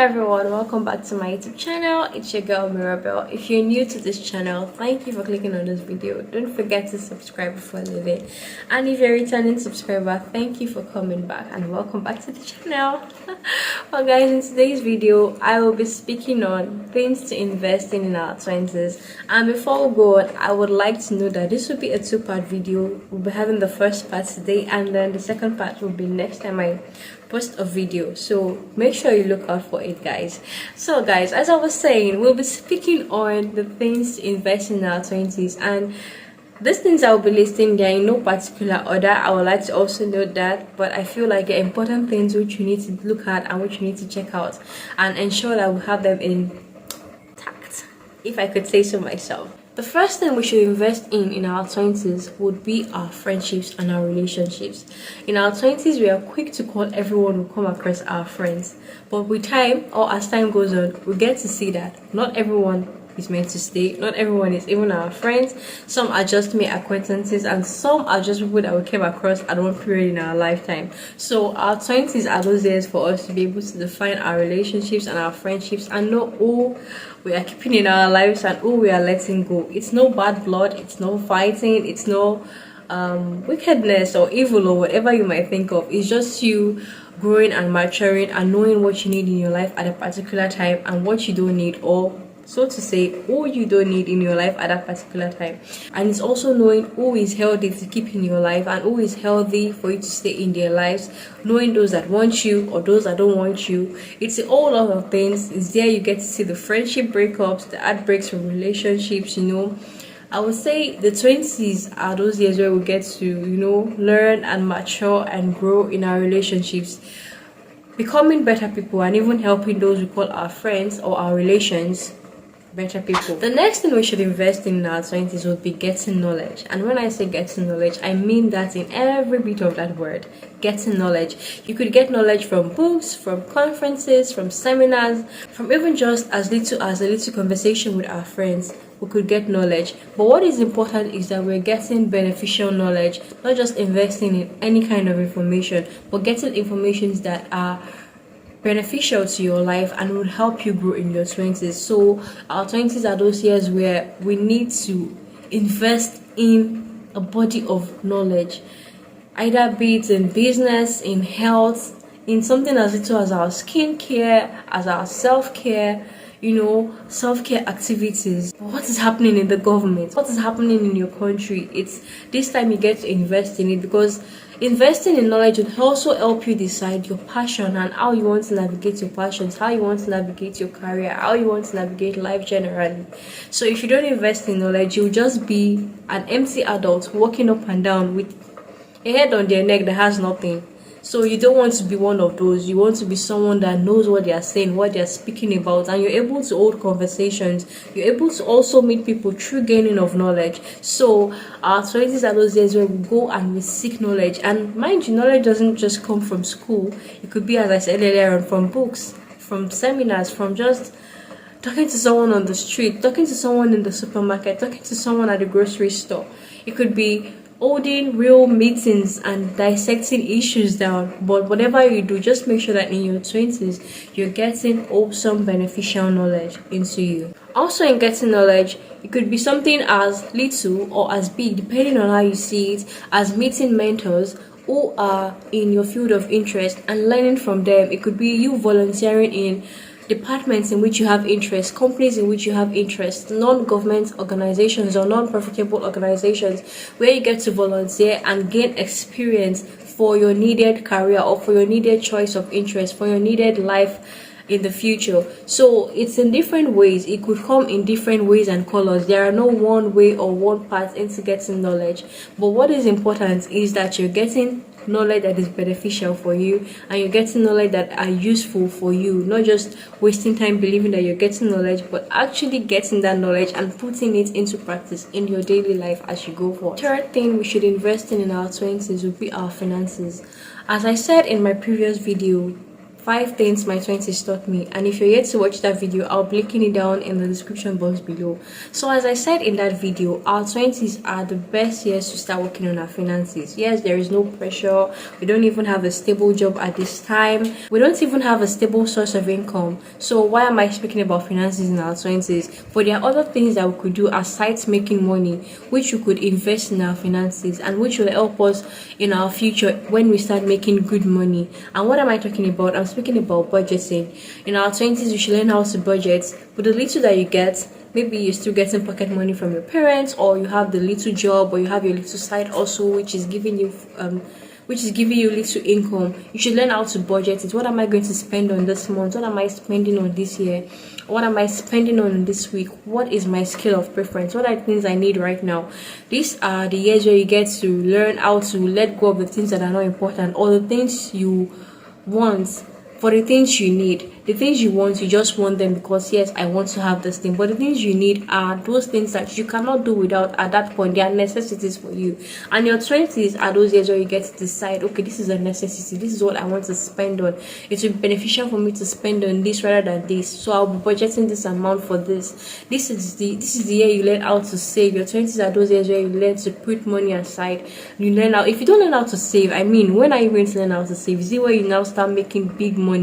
everyone, welcome back to my YouTube channel. It's your girl Mirabelle. If you're new to this channel, thank you for clicking on this video. Don't forget to subscribe before leaving, and if you're a returning subscriber, thank you for coming back and welcome back to the channel. Well guys, in today's video I will be speaking on things to invest in our 20s, and before we go on, I would like to know that this will be a two-part video. We'll be having the first part today, and then the second part will be next time I post a video, so make sure you look out for it, guys. So guys, as I was saying, we'll be speaking on the things to invest in our 20s, and these things I will be listing there in no particular order. I would like to also note that, but I feel like the important things which you need to look at and which you need to check out and ensure that we have them intact, if I could say so myself. The first thing we should invest in our 20s would be our friendships and our relationships. In our 20s, we are quick to call everyone we come across our friends. But with time, or as time goes on, we get to see that not everyone is meant to stay. Not everyone is even our friends. Some are just mere acquaintances, and some are just people that we came across at one period in our lifetime. So our 20s are those years for us to be able to define our relationships and our friendships and know who we are keeping in our lives and who we are letting go. It's no bad blood, it's no fighting, it's no wickedness or evil or whatever you might think of. It's just you growing and maturing and knowing what you need in your life at a particular time and what you don't need, or so to say, who you don't need in your life at that particular time. And it's also knowing who is healthy to keep in your life and who is healthy for you to stay in their lives, knowing those that want you or those that don't want you. It's a whole lot of things. It's there you get to see the friendship breakups, the heartbreaks from relationships, I would say the 20s are those years where we get to, learn and mature and grow in our relationships, becoming better people and even helping those we call our friends or our relations better people. The next thing we should invest in our 20s would be getting knowledge. And when I say getting knowledge, I mean that in every bit of that word, getting knowledge. You could get knowledge from books, from conferences, from seminars, from even just as little as a little conversation with our friends. We could get knowledge. But what is important is that we're getting beneficial knowledge, not just investing in any kind of information, but getting informations that are beneficial to your life and will help you grow in your 20s. So our 20s are those years where we need to invest in a body of knowledge, either be it in business, in health, in something as little as our skincare, as our self-care, self-care activities. What is happening in the government? What is happening in your country? It's this time you get to invest in it, because investing in knowledge will also help you decide your passion and how you want to navigate your passions, how you want to navigate your career, how you want to navigate life generally. So if you don't invest in knowledge, you'll just be an empty adult walking up and down with a head on their neck that has nothing. So you don't want to be one of those. You want to be someone that knows what they are saying, what they are speaking about, and you're able to hold conversations. You're able to also meet people through gaining of knowledge. So our 20s are those years where we go and we seek knowledge. And mind you, knowledge doesn't just come from school. It could be, as I said earlier on, from books, from seminars, from just talking to someone on the street, talking to someone in the supermarket, talking to someone at the grocery store. It could be holding real meetings and dissecting issues down. But whatever you do, just make sure that in your 20s you're getting wholesome, beneficial knowledge into you. Also, in getting knowledge, it could be something as little or as big, depending on how you see it, as meeting mentors who are in your field of interest and learning from them. It could be you volunteering in departments in which you have interest, companies in which you have interest, non-government organizations or non-profitable organizations where you get to volunteer and gain experience for your needed career or for your needed choice of interest, for your needed life in the future. So it's in different ways. It could come in different ways and colors. There are no one way or one path into getting knowledge. But what is important is that you're getting knowledge that is beneficial for you, and you're getting knowledge that are useful for you, not just wasting time believing that you're getting knowledge, but actually getting that knowledge and putting it into practice in your daily life as you go forward. Third thing we should invest in our 20s would be our finances. As I said in my previous video, 5 things my 20s taught me, and if you're yet to watch that video, I'll be linking it down in the description box below. So as I said in that video, our 20s are the best years to start working on our finances. Yes, there is no pressure. We don't even have a stable job at this time. We don't even have a stable source of income. So why am I speaking about finances in our 20s? But there are other things that we could do aside making money, which we could invest in our finances and which will help us in our future when we start making good money. And what am I talking about? I'm speaking about budgeting. In our 20s, you should learn how to budget. With the little that you get, maybe you're still getting pocket money from your parents, or you have the little job, or you have your little side also, which is giving you little income. You should learn how to budget it. What am I going to spend on this month? What am I spending on this year? What am I spending on this week? What is my scale of preference? What are the things I need right now? These are the years where you get to learn how to let go of the things that are not important, or the things you want for the things you need. The things you want, you just want them because, yes, I want to have this thing. But the things you need are those things that you cannot do without at that point. They are necessities for you. And your 20s are those years where you get to decide, okay, this is a necessity. This is what I want to spend on. It will be beneficial for me to spend on this rather than this. So I'll be budgeting this amount for this. This is the year you learn how to save. Your 20s are those years where you learn to put money aside. You learn how. If you don't learn how to save, I mean, when are you going to learn how to save? Is it where you now start making big money?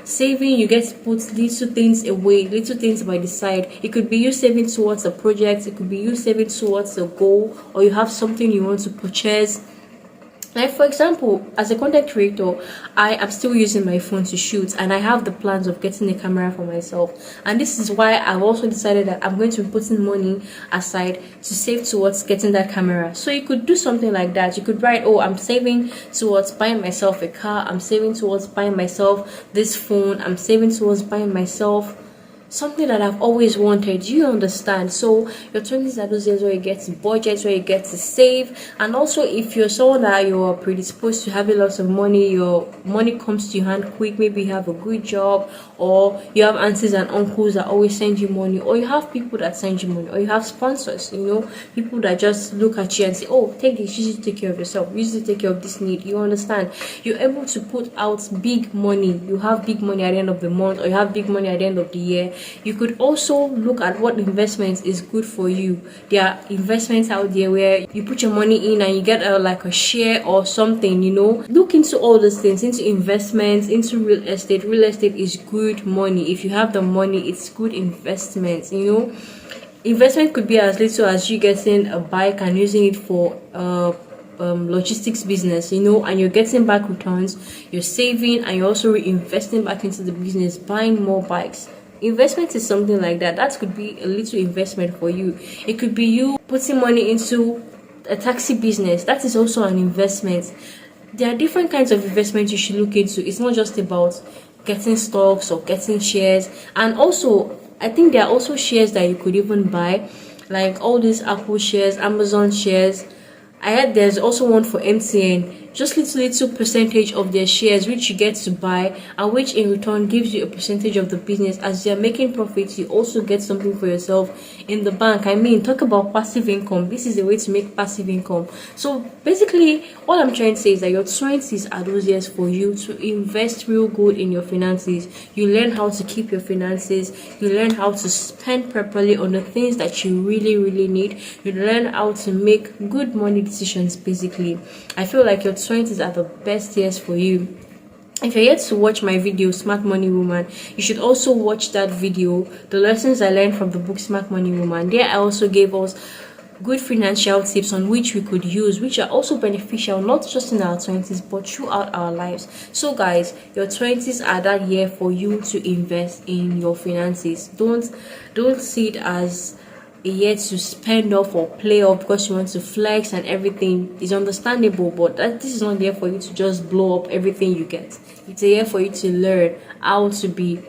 Saving, you get to put little things away, little things by the side. It could be you saving towards a project, it could be you saving towards a goal, or you have something you want to purchase. Like, for example, as a content creator, I am still using my phone to shoot, and I have the plans of getting a camera for myself. And this is why I've also decided that I'm going to be putting money aside to save towards getting that camera. So you could do something like that. You could write, oh, I'm saving towards buying myself a car, I'm saving towards buying myself this phone, I'm saving towards buying myself something that I've always wanted. You understand? So your 20s are those years where you get to budget, where you get to save. And also, if you're someone that you're predisposed to having lots of money, your money comes to your hand quick. Maybe you have a good job, or you have aunties and uncles that always send you money, or you have people that send you money, or you have sponsors, people that just look at you and say, oh, take this, you should take care of yourself, you should take care of this need. You understand? You're able to put out big money. You have big money at the end of the month, or you have big money at the end of the year. You could also look at what investments is good for you. There are investments out there where you put your money in and you get like a share or something. Look into all those things, into investments, into real estate. Real estate is good money. If you have the money, it's good investments. Investment could be as little as you getting a bike and using it for logistics business, and you're getting back returns. You're saving and you're also reinvesting back into the business, buying more bikes. Investment is something like that. That could be a little investment for you. It could be you putting money into a taxi business. That is also an investment. There are different kinds of investment you should look into. It's not just about getting stocks or getting shares. And also, I think there are also shares that you could even buy, like all these Apple shares, Amazon shares. I heard there's also one for MTN. Just little percentage of their shares which you get to buy, and which in return gives you a percentage of the business. As you're making profits, you also get something for yourself in the bank. I mean, talk about passive income. This is a way to make passive income. So basically, what I'm trying to say is that your 20s are those years for you to invest real good in your finances. You learn how to keep your finances. You learn how to spend properly on the things that you really, really need. You learn how to make good money decisions, basically. I feel like your 20s are the best years for you. If you're yet to watch my video, Smart Money Woman, you should also watch that video, the lessons I learned from the book Smart Money Woman. There I also gave us good financial tips on which we could use, which are also beneficial, not just in our 20s, but throughout our lives. So guys, your 20s are that year for you to invest in your finances. Don't see it as a year to spend off or play off because you want to flex and everything. Is understandable, but this is not there for you to just blow up everything you get. It's a year for you to learn how to be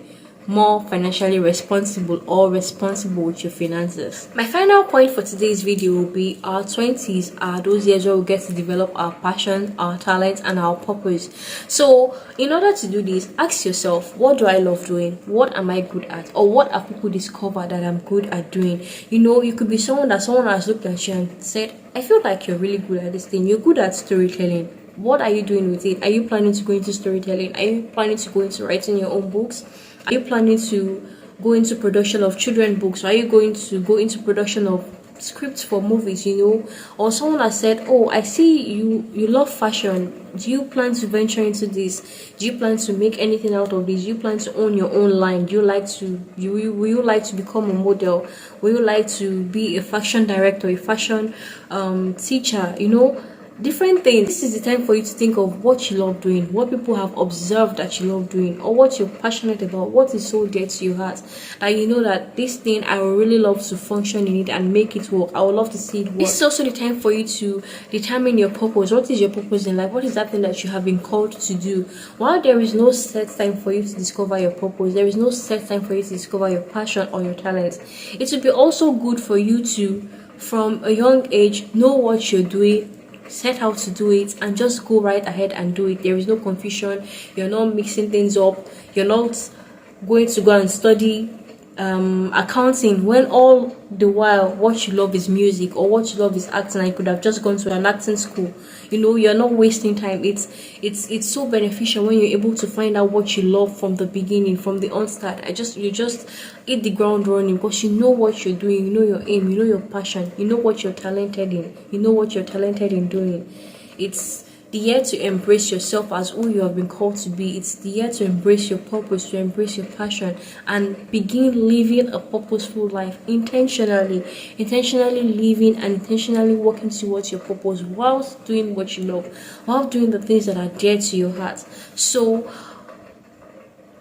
more financially responsible or responsible with your finances. My final point for today's video will be our 20s are those years where we get to develop our passion, our talent, and our purpose. So in order to do this, ask yourself, what do I love doing? What am I good at? Or what have people discovered that I'm good at doing? You could be someone has looked at you and said, I feel like you're really good at this thing. You're good at storytelling. What are you doing with it? Are you planning to go into storytelling? Are you planning to go into writing your own books? Are you planning to go into production of children books? Are you going to go into production of scripts for movies, or someone has said, oh, I see you love fashion. Do you plan to venture into this? Do you plan to make anything out of this? Do you plan to own your own line? Do you like to will you like to become a model? Will you like to be a fashion director, a fashion teacher? Different things. This is the time for you to think of what you love doing, what people have observed that you love doing, or what you're passionate about, what is so dear to your heart that you know that this thing I would really love to function in it and make it work. I would love to see it work. This is also the time for you to determine your purpose. What is your purpose in life? What is that thing that you have been called to do? While there is no set time for you to discover your purpose, there is no set time for you to discover your passion or your talent. It would be also good for you to, from a young age, know what you're doing, set out to do it, and just go right ahead and do it. There is no confusion. You're not mixing things up. You're not going to go and study accounting when all the while what you love is music, or what you love is acting. I could have just gone to an acting school. You're not wasting time. It's so beneficial when you're able to find out what you love from the beginning, from the onstart. You just hit the ground running, because you know what you're doing, you know your aim, you know your passion, you know what you're talented in, doing. It's the year to embrace yourself as who you have been called to be. It's the year to embrace your purpose, to embrace your passion, and begin living a purposeful life intentionally living and intentionally working towards your purpose, whilst doing what you love, while doing the things that are dear to your heart. So,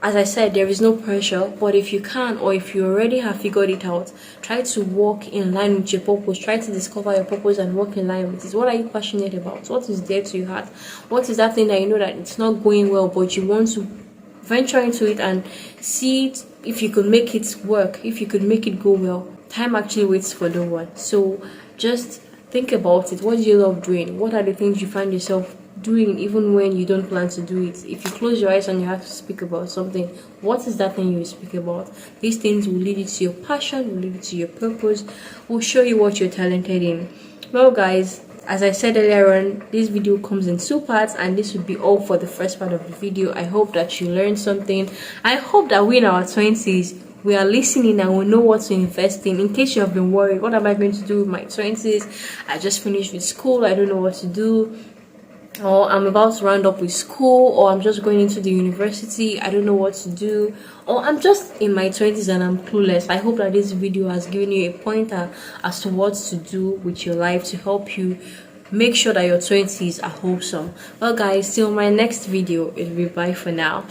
as I said, there is no pressure, but if you can, or if you already have figured it out, try to walk in line with your purpose. Try to discover your purpose and walk in line with it. What are you passionate about? What is dear to your heart? What is that thing that you know that it's not going well, but you want to venture into it and see it, if you could make it work, if you could make it go well? Time actually waits for no one. So just think about it. What do you love doing? What are the things you find yourself doing even when you don't plan to do it? If you close your eyes and you have to speak about something, what is that thing you speak about? These things will lead you to your passion, will lead you to your purpose, will show you what you're talented in. Well, guys, as I said earlier on, this video comes in 2 parts, and this would be all for the first part of the video. I hope that you learned something. I hope that we in our 20s, we are listening and we know what to invest in. In case you have been worried, what am I going to do with my 20s? I just finished with school, I don't know what to do, or I'm about to round up with school, or I'm just going into the university, I don't know what to do, or I'm just in my 20s and I'm clueless. I hope that this video has given you a pointer as to what to do with your life to help you make sure that your 20s are wholesome. Well, guys, till my next video, it'll be bye for now.